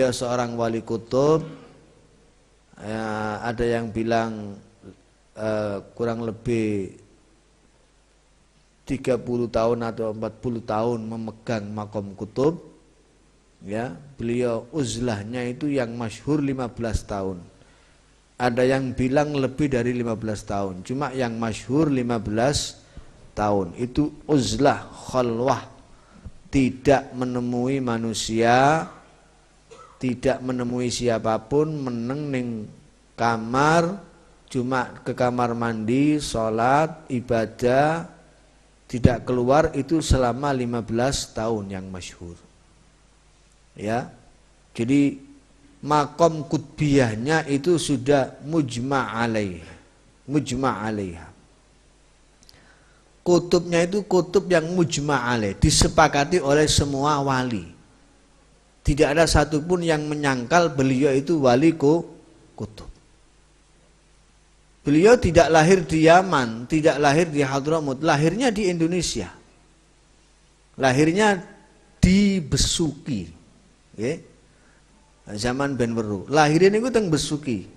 beliau seorang wali kutub. Ada yang bilang kurang lebih 30 tahun atau 40 tahun memegang makom kutub. Ya, beliau uzlahnya itu yang masyhur 15 tahun. Ada yang bilang lebih dari 15 tahun. Cuma yang masyhur 15 tahun. Itu uzlah khalwah. Tidak menemui manusia, tidak menemui siapapun, meneng ning kamar, cuma ke kamar mandi, sholat, ibadah, tidak keluar, itu selama 15 tahun yang masyhur. Ya. Jadi makom kutbiyahnya itu sudah mujma' alaiha. Mujma' alaiha. Kutubnya itu kutub yang mujma' alaih, disepakati oleh semua wali. Tidak ada satupun yang menyangkal beliau itu wali kutub. Beliau tidak lahir di Yaman, tidak lahir di Hadramut, lahirnya di Indonesia. Lahirnya di Besuki. Okay. Zaman Ben Weru. Lahirnya itu teng Besuki.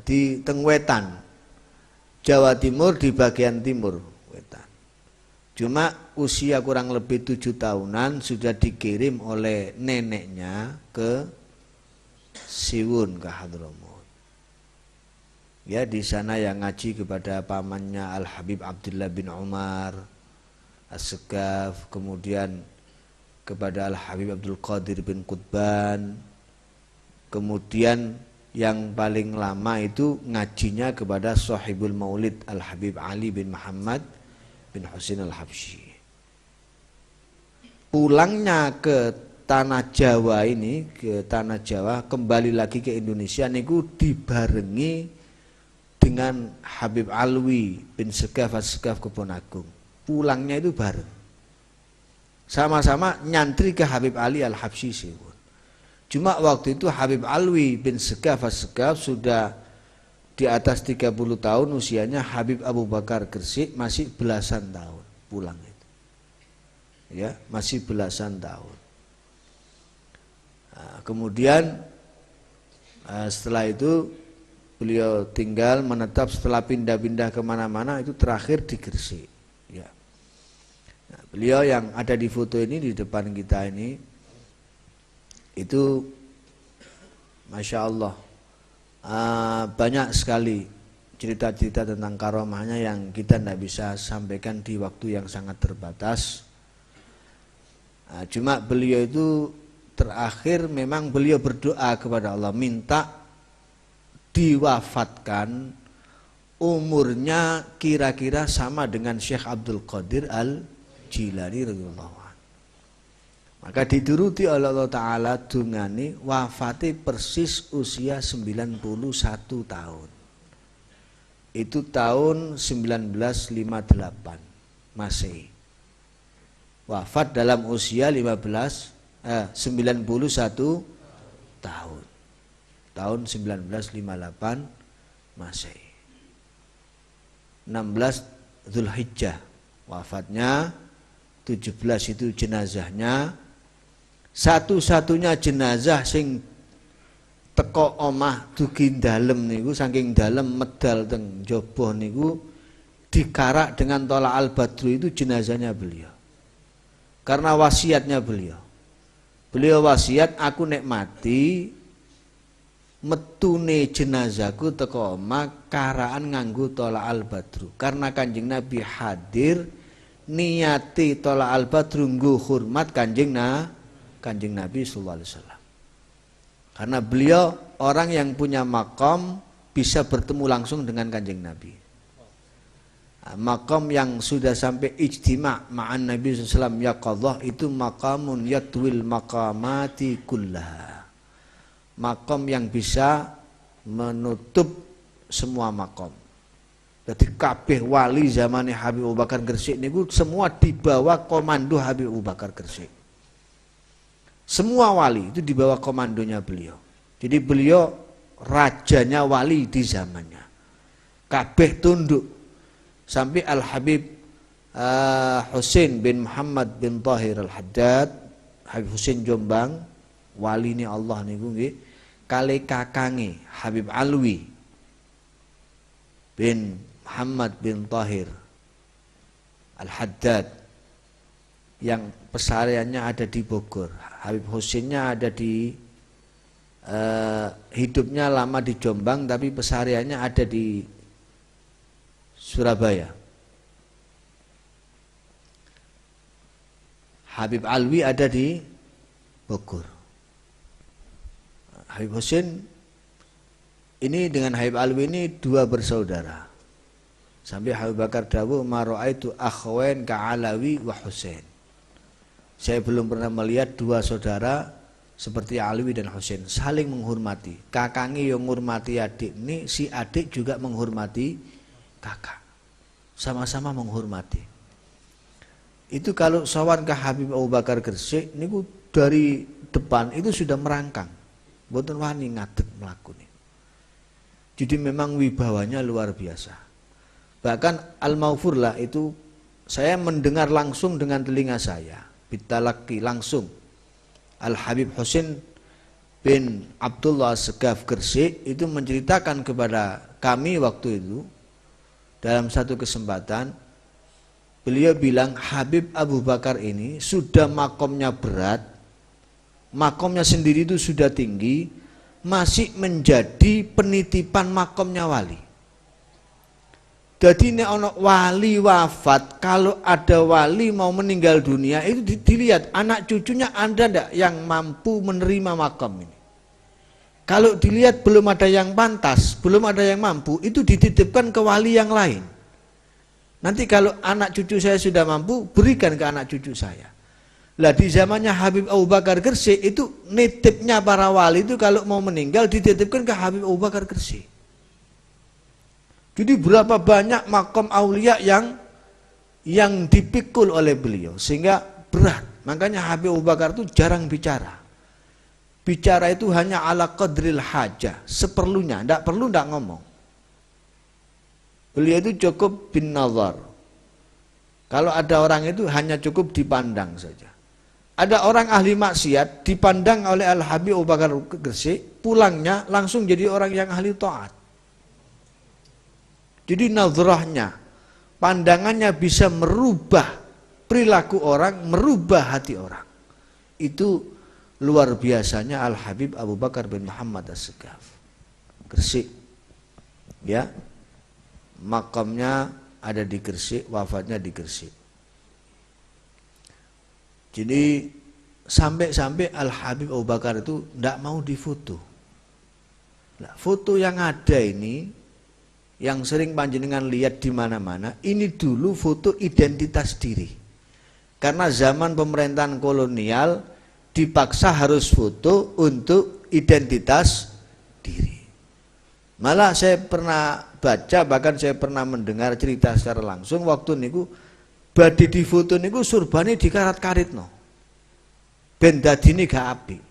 Di teng Wetan. Jawa Timur di bagian timur Wetan. Cuma usia kurang lebih 7 tahunan sudah dikirim oleh neneknya ke Siwun, ke Hadramut. Ya, di sana yang ngaji kepada pamannya Al Habib Abdullah bin Umar As-Segaf, kemudian kepada Al Habib Abdul Qadir bin Qutban, kemudian yang paling lama itu ngajinya kepada Sahibul Maulid Al Habib Ali bin Muhammad bin Husain Al-Habsyi. Pulangnya ke tanah Jawa ini, ke tanah Jawa, kembali lagi ke Indonesia niku dibarengi dengan Habib Alwi bin Segaf As-Segaf Kebon Agung. Pulangnya itu bareng. Sama-sama nyantri ke Habib Ali Al-Habsyi Siwun. Cuma waktu itu Habib Alwi bin Segaf As-Segaf sudah di atas 30 tahun usianya. Habib Abu Bakar Gresik masih belasan tahun pulang itu. Ya, masih belasan tahun. Nah, kemudian setelah itu beliau tinggal menetap, setelah pindah-pindah kemana-mana itu terakhir di Gresik. Ya. Nah, beliau yang ada di foto ini di depan kita ini itu Masya Allah banyak sekali cerita-cerita tentang karomahnya yang kita tidak bisa sampaikan di waktu yang sangat terbatas. Cuma beliau itu terakhir memang beliau berdoa kepada Allah, minta diwafatkan umurnya kira-kira sama dengan Syekh Abdul Qadir Al-Jilani radhiyallahu anhu. Maka dituruti oleh Allah Ta'ala dungani wafati persis usia 91 tahun. Itu tahun 1958 Masehi. Wafat dalam usia 91 tahun. Tahun 1958 Masehi. 16 Dzulhijjah wafatnya, 17 itu jenazahnya. Satu-satunya jenazah sing teko omah dugi dalem niku, saking dalem medal teng jaba niku dikarak dengan tolak al-badru, itu jenazahnya beliau. Karena wasiatnya beliau. Beliau wasiat, aku nek mati metune jenazahku teko omah karaan nganggo tolak al-badru. Karena Kanjeng Nabi hadir niati tolak al-badru nggo hormat Kanjeng Nabi sallallahu alaihi wasallam. Karena beliau orang yang punya makom bisa bertemu langsung dengan Kanjeng Nabi. Makom yang sudah sampai ijtima' ma'an Nabi sallallahu alaihi wasallam yaqadhah itu maqamun yatwil maqamati kullaha. Makom yang bisa menutup semua makom. Jadi kabeh wali zamannya Habib Abu Bakar Gresik niku semua di bawah komando Habib Abu Bakar Gresik. Semua wali itu di bawah komandonya beliau. Jadi beliau rajanya wali di zamannya. Kabeh tunduk. Sampai Al-Habib Husain bin Muhammad bin Tahir Al-Haddad, Habib Husain Jombang, waline Allah niku nggih kali kakange Habib Alwi bin Muhammad bin Tahir Al-Haddad yang pesariannya ada di Bogor. Habib Husinnya ada di hidupnya lama di Jombang tapi pesariannya ada di Surabaya. Habib Alwi ada di Bogor. Habib Husin ini dengan Habib Alwi ini dua bersaudara. Sampai Habib Bakar dawuh maro'aitu akhwain ka'alawi wa Husain. Saya belum pernah melihat dua saudara seperti Alwi dan Husain saling menghormati. Kakangnya yang menghormati adik ini, si adik juga menghormati kakak. Sama-sama menghormati. Itu kalau sawan ke Habib Abu Bakar Gresik niku dari depan itu sudah merangkang. Mboten wani ngadeg mlakune. Jadi memang wibawanya luar biasa. Bahkan Al-Maufurlah itu saya mendengar langsung dengan telinga saya, bitalaki langsung. Al-Habib Husin bin Abdullah Segaf Gresik itu menceritakan kepada kami waktu itu dalam satu kesempatan. Beliau bilang Habib Abu Bakar ini sudah makomnya berat, makomnya sendiri itu sudah tinggi, masih menjadi penitipan makomnya wali. Jadi nek ono wali wafat, kalau ada wali mau meninggal dunia itu dilihat anak cucunya ada ndak yang mampu menerima makom ini. Kalau dilihat belum ada yang pantas, belum ada yang mampu, itu dititipkan ke wali yang lain. Nanti kalau anak cucu saya sudah mampu, berikan ke anak cucu saya. Lah di zamannya Habib Abu Bakar Gresik itu nitipnya para wali itu kalau mau meninggal dititipkan ke Habib Abu Bakar Gresik. Jadi berapa banyak makom aulia yang dipikul oleh beliau sehingga berat. Makanya Habib Abu Bakar itu jarang bicara. Bicara itu hanya ala qadril hajah, seperlunya, ndak perlu ndak ngomong. Beliau itu cukup bin nazar. Kalau ada orang itu hanya cukup dipandang saja. Ada orang ahli maksiat dipandang oleh Al-Habib Abu Bakar Gresik, pulangnya langsung jadi orang yang ahli taat. Jadi nazrahnya, pandangannya bisa merubah perilaku orang, merubah hati orang. Itu luar biasanya Al-Habib Abu Bakar bin Muhammad As-Segaf Gresik. Ya. Makamnya ada di Gresik, wafatnya di Gresik. Jadi sampai-sampai Al-Habib Abu Bakar itu tidak mau difoto. Nah, foto yang ada ini, yang sering panjenengan lihat di mana-mana, ini dulu foto identitas diri. Karena zaman pemerintahan kolonial dipaksa harus foto untuk identitas diri. Malah saya pernah baca, bahkan saya pernah mendengar cerita secara langsung waktu niku badhe difoto niku surbane dikarat-karitno. Ben dadine gak apik.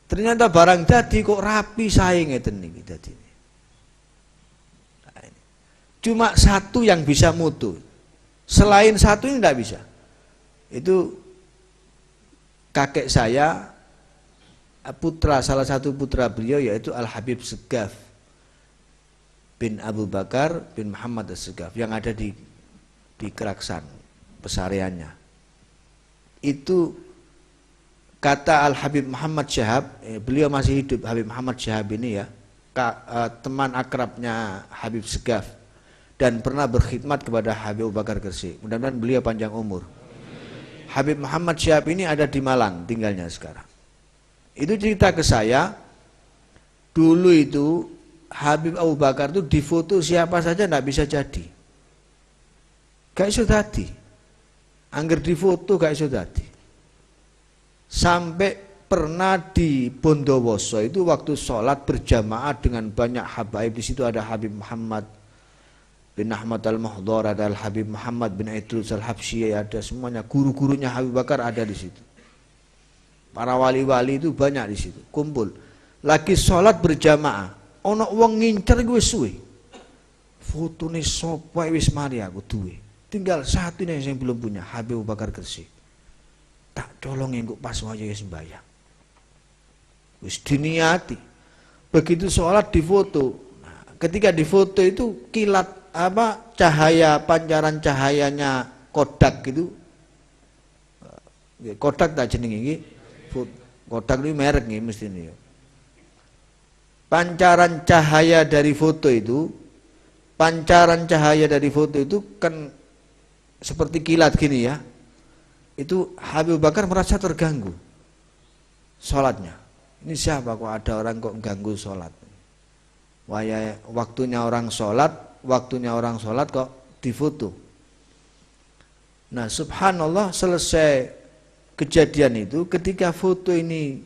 Ternyata barang dadi kok rapi sae ngeten niki dadine. Cuma satu yang bisa mutu. Selain satu ini tidak bisa. Itu kakek saya, putra, salah satu putra beliau yaitu Al-Habib Segaf bin Abu Bakar bin Muhammad As-Segaf yang ada di Keraksan pesariannya. Itu kata Al-Habib Muhammad Syahab, beliau masih hidup Habib Muhammad Syahab ini ya, teman akrabnya Habib Segaf dan pernah berkhidmat kepada Habib Abu Bakar Gresik. Mudah-mudahan beliau panjang umur. Habib Muhammad Syahab ini ada di Malang tinggalnya sekarang. Itu cerita ke saya, dulu itu Habib Abu Bakar itu difoto siapa saja tidak bisa jadi. Gak iso dadi. Angger difoto gak iso dadi. Sampai pernah di Bondowoso itu waktu sholat berjamaah dengan banyak habaib, di situ ada Habib Muhammad bin Ahmad Al-Muhdhar, ada Al-Habib Muhammad bin Idrus Al-Habsyi, ada semuanya, guru-gurunya Habib Bakar ada di situ. Para wali-wali itu banyak di situ, kumpul. Lagi sholat berjamaah. Ono wong ngincer gue suwe. Fotone sapa wis mari aku duwe. Tinggal satu ini yang belum punya, Habib Abu Bakar Gresik. Tak colong engko pas waya sembahyang. Wis diniati. Begitu sholat difoto. Nah, ketika difoto itu kilat cahaya, pancaran cahayanya Kodak gitu. Kodak tak jeneng iki. Kodak ini merek nih mesti ini. Pancaran cahaya dari foto itu, kan seperti kilat gini ya. Itu Habib Bakar merasa terganggu sholatnya. Ini siapa kok ada orang kok ganggu sholat? Waktunya orang sholat kok difoto. Nah subhanallah, selesai kejadian itu ketika foto ini